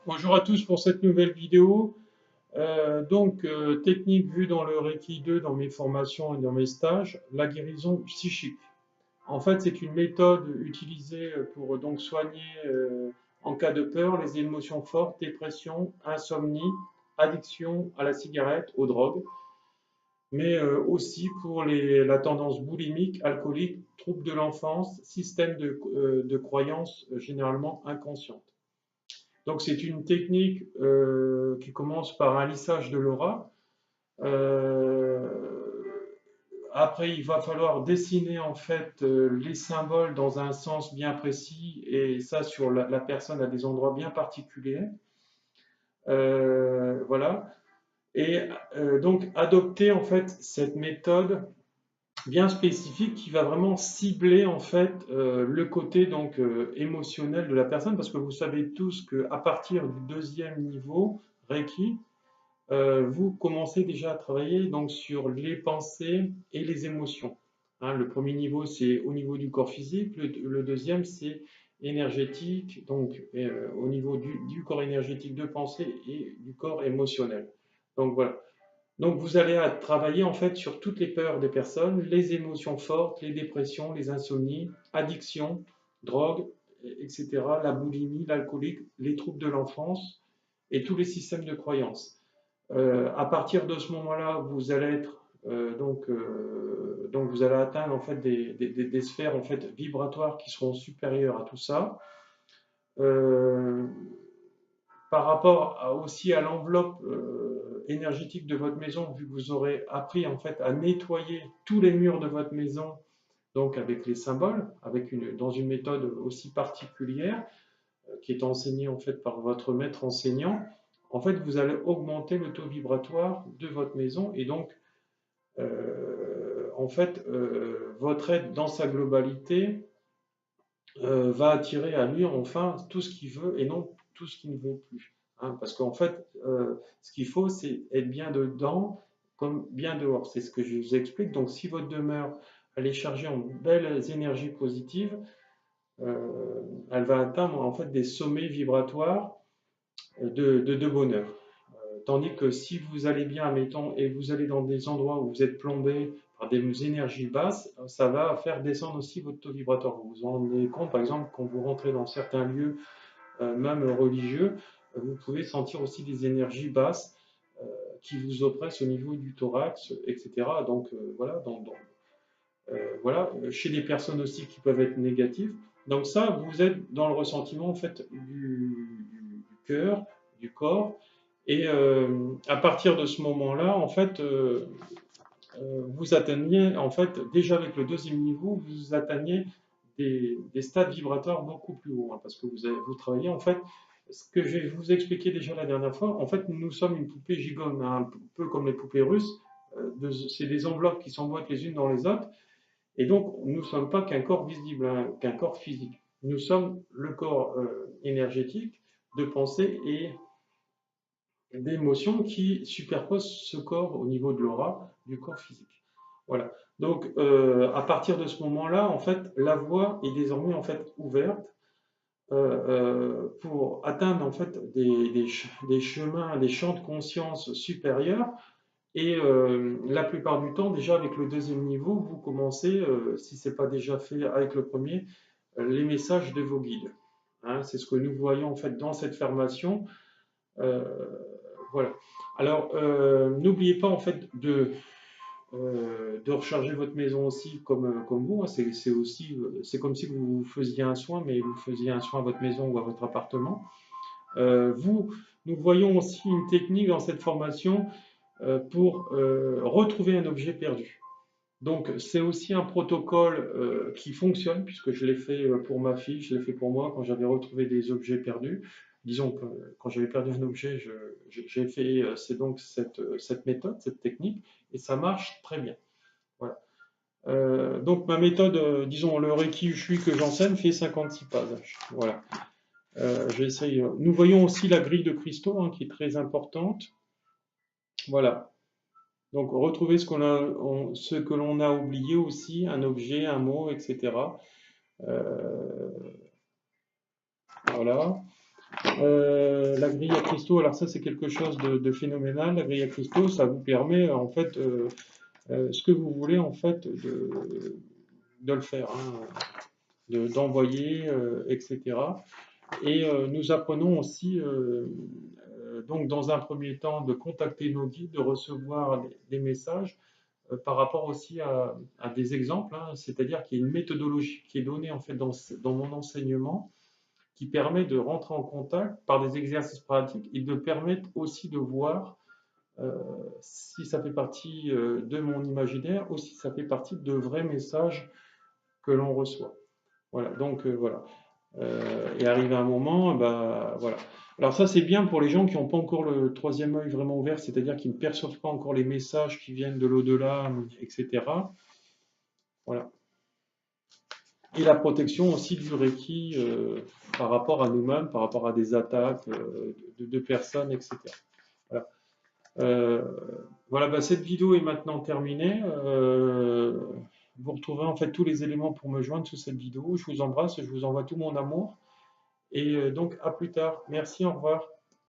Bonjour à tous pour cette nouvelle vidéo. Technique vue dans le Reiki 2, dans mes formations et dans mes stages, la guérison psychique. En fait, c'est une méthode utilisée pour donc soigner en cas de peur les émotions fortes, dépression, insomnie, addiction à la cigarette, aux drogues, mais aussi pour la tendance boulimique, alcoolique, troubles de l'enfance, système de croyances généralement inconscientes. Donc c'est une technique qui commence par un lissage de l'aura. Euh, Après, il va falloir dessiner en fait les symboles dans un sens bien précis et ça sur la personne à des endroits bien particuliers. Voilà. Et donc adopter en fait cette méthode bien spécifique qui va vraiment cibler en fait le côté émotionnel de la personne parce que vous savez tous qu'à partir du deuxième niveau Reiki, vous commencez déjà à travailler donc sur les pensées et les émotions. Hein, le premier niveau c'est au niveau du corps physique, le deuxième c'est énergétique, donc au niveau du corps énergétique de pensée et du corps émotionnel. Donc voilà. Donc vous allez travailler en fait sur toutes les peurs des personnes, les émotions fortes, les dépressions, les insomnies, addictions, drogue, etc., la boulimie, l'alcoolique, les troubles de l'enfance et tous les systèmes de croyances. À partir de ce moment-là, vous allez être donc vous allez atteindre en fait des sphères en fait vibratoires qui seront supérieures à tout ça. Euh, Par rapport aussi à l'enveloppe énergétique de votre maison, vu que vous aurez appris en fait à nettoyer tous les murs de votre maison, donc avec les symboles, dans une méthode aussi particulière qui est enseignée en fait par votre maître enseignant, en fait vous allez augmenter le taux vibratoire de votre maison et donc votre aide dans sa globalité va attirer à lui enfin tout ce qu'il veut et non tout ce qu'il ne veut plus. Hein, parce qu'en fait, ce qu'il faut, c'est être bien dedans comme bien dehors. C'est ce que je vous explique. Donc, si votre demeure elle est chargée en belles énergies positives, elle va atteindre en fait des sommets vibratoires de bonheur. Tandis que si vous allez bien, mettons, et vous allez dans des endroits où vous êtes plombé par des énergies basses, ça va faire descendre aussi votre taux vibratoire. Vous vous en rendez compte, par exemple, quand vous rentrez dans certains lieux, même religieux, vous pouvez sentir aussi des énergies basses qui vous oppressent au niveau du thorax, etc. Donc voilà, chez des personnes aussi qui peuvent être négatives. Donc ça, vous êtes dans le ressentiment en fait du cœur, du corps, et à partir de ce moment-là, en fait, vous atteignez, en fait, déjà avec le deuxième niveau, vous atteignez des stades vibratoires beaucoup plus hauts, hein, parce que vous travaillez, en fait, ce que je vais vous expliquer déjà la dernière fois, en fait, nous sommes une poupée gigone, hein, un peu comme les poupées russes, c'est des enveloppes qui s'emboîtent les unes dans les autres, et donc nous ne sommes pas qu'un corps visible, hein, qu'un corps physique. Nous sommes le corps énergétique de pensée et d'émotions qui superposent ce corps au niveau de l'aura du corps physique. Voilà. Donc, à partir de ce moment-là, en fait, la voie est désormais en fait ouverte pour atteindre en fait des chemins, des champs de conscience supérieurs. Et la plupart du temps, déjà avec le deuxième niveau, vous commencez, si ce n'est pas déjà fait avec le premier, les messages de vos guides. Hein, c'est ce que nous voyons en fait dans cette formation. Euh, voilà. Alors, n'oubliez pas en fait de recharger votre maison aussi comme vous. Hein. C'est aussi, c'est comme si vous faisiez un soin, mais vous faisiez un soin à votre maison ou à votre appartement. Nous voyons aussi une technique dans cette formation pour retrouver un objet perdu. Donc, c'est aussi un protocole qui fonctionne, puisque je l'ai fait pour ma fille, je l'ai fait pour moi quand j'avais retrouvé des objets perdus. Disons que quand j'avais perdu un objet, j'ai fait c'est donc cette méthode, cette technique, et ça marche très bien. Voilà. Donc, ma méthode, disons, le Reiki Ushui que j'enseigne fait 56 pages. Voilà. J'essaye. Nous voyons aussi la grille de cristaux hein, qui est très importante. Voilà. Donc, retrouver ce que l'on a oublié aussi, un objet, un mot, etc. Euh, voilà. La grille à cristaux, alors ça c'est quelque chose de phénoménal. La grille à cristaux, ça vous permet en fait ce que vous voulez en fait de le faire, hein, d'envoyer, etc. Et nous apprenons aussi donc dans un premier temps de contacter nos guides, de recevoir des messages par rapport aussi à des exemples, hein, c'est-à-dire qu'il y a une méthodologie qui est donnée en fait dans mon enseignement qui permet de rentrer en contact par des exercices pratiques et de permettre aussi de voir euh, si ça fait partie de mon imaginaire ou si ça fait partie de vrais messages que l'on reçoit. Voilà, donc voilà. Et arrivé à un moment, bah voilà. Alors ça c'est bien pour les gens qui n'ont pas encore le troisième œil vraiment ouvert, c'est-à-dire qui ne perçoivent pas encore les messages qui viennent de l'au-delà, etc. Voilà. Et la protection aussi du Reiki par rapport à nous-mêmes, par rapport à des attaques de personnes, etc. Voilà. Euh, voilà, bah, cette vidéo est maintenant terminée. Vous retrouvez en fait tous les éléments pour me joindre sous cette vidéo. Je vous embrasse, je vous envoie tout mon amour. Et donc à plus tard. Merci, au revoir.